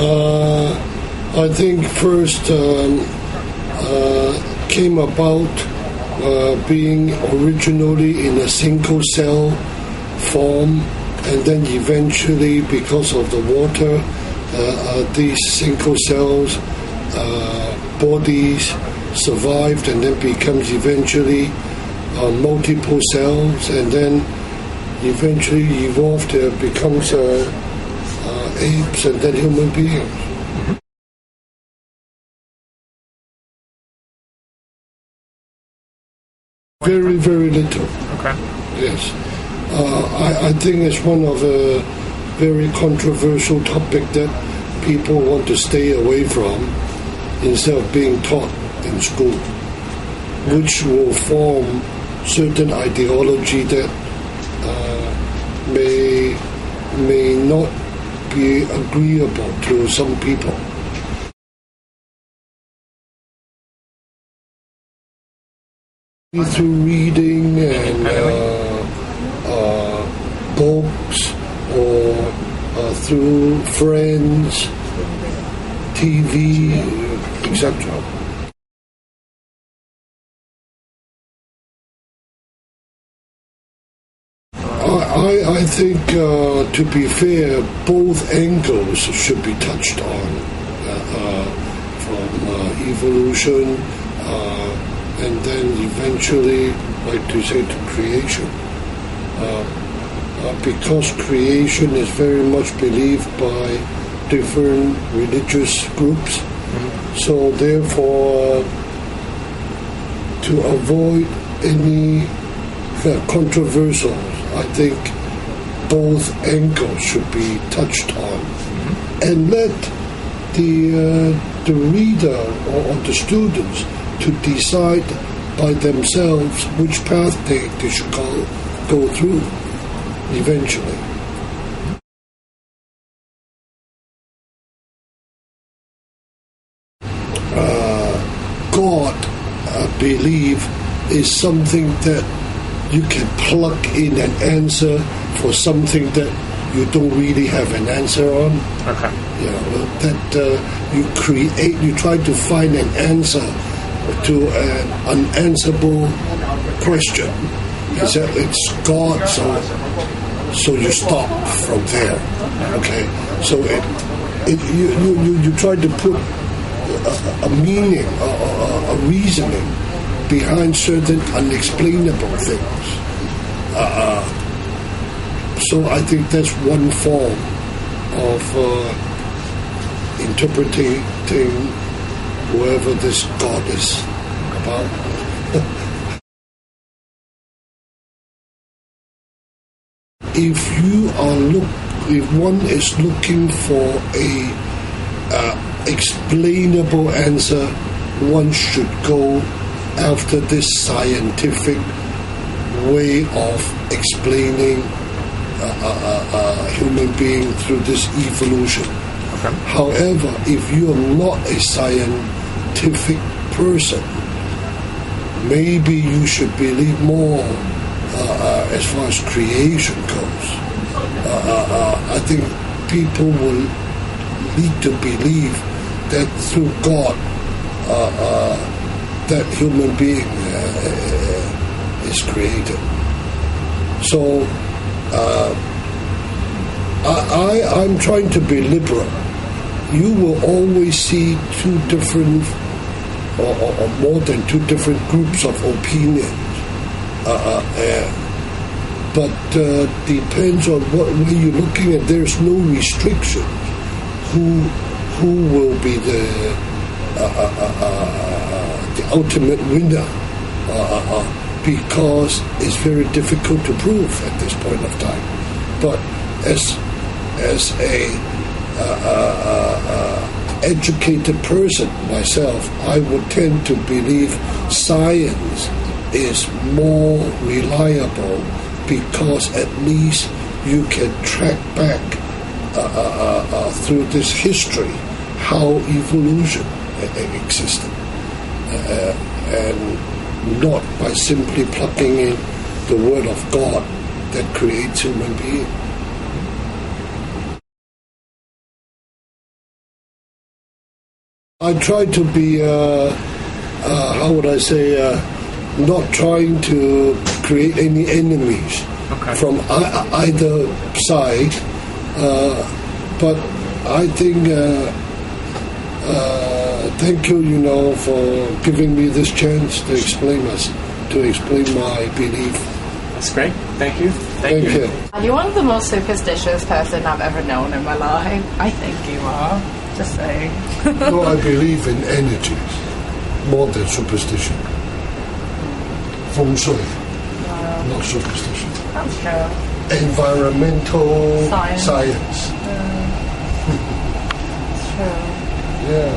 I think first came about being originally in a single cell form, and then eventually, because of the water, these single cells bodies survived and then becomes eventually multiple cells, and then eventually evolved becomes apes and then human beings. Very, very little. Okay. Yes. I think it's one of a very controversial topic that people want to stay away from instead of being taught in school, which will form certain ideology that may not be agreeable to some people. Through reading and books, or through friends, TV, etc. I think, to be fair, both angles should be touched on, from evolution, and then eventually, like to say, to creation. Because creation is very much believed by different religious groups. So therefore, to avoid any controversial, I think both angles should be touched on, and let the reader or the students to decide by themselves which path they should go through eventually. God, I believe, is something that you can plug in an answer for something that you don't really have an answer on. Okay. You know, that you try to find an answer to an unanswerable question. It's God, so you stop from there. Okay, so you try to put a meaning, a reasoning behind certain unexplainable things. So I think that's one form of interpreting whoever this God is about. If one is looking for a explainable answer, one should go after this scientific way of explaining human being through this evolution. Okay. However, if you are not a scientific person, maybe you should believe more as far as creation goes. I think people will need to believe that through God, that human being is created. So I'm trying to be liberal. You will always see two different, or more than two different groups of opinions. But depends on what way you're looking at. There's no restriction who will be the ultimate winner, because it's very difficult to prove at this point of time. But as a educated person myself, I would tend to believe science is more reliable, because at least you can track back through this history how evolution existed, and not by simply plugging in the word of God that creates human beings. I try to be, how would I say, not trying to create any enemies from either side. But I think, thank you, for giving me this chance to explain my belief. That's great. Thank you. Thank you. You're one of the most superstitious person I've ever known in my life. I think you are. Just saying. No, I believe in energies more than superstition. Feng Shui, not superstition. That's true. Environmental science. It's true. Yeah.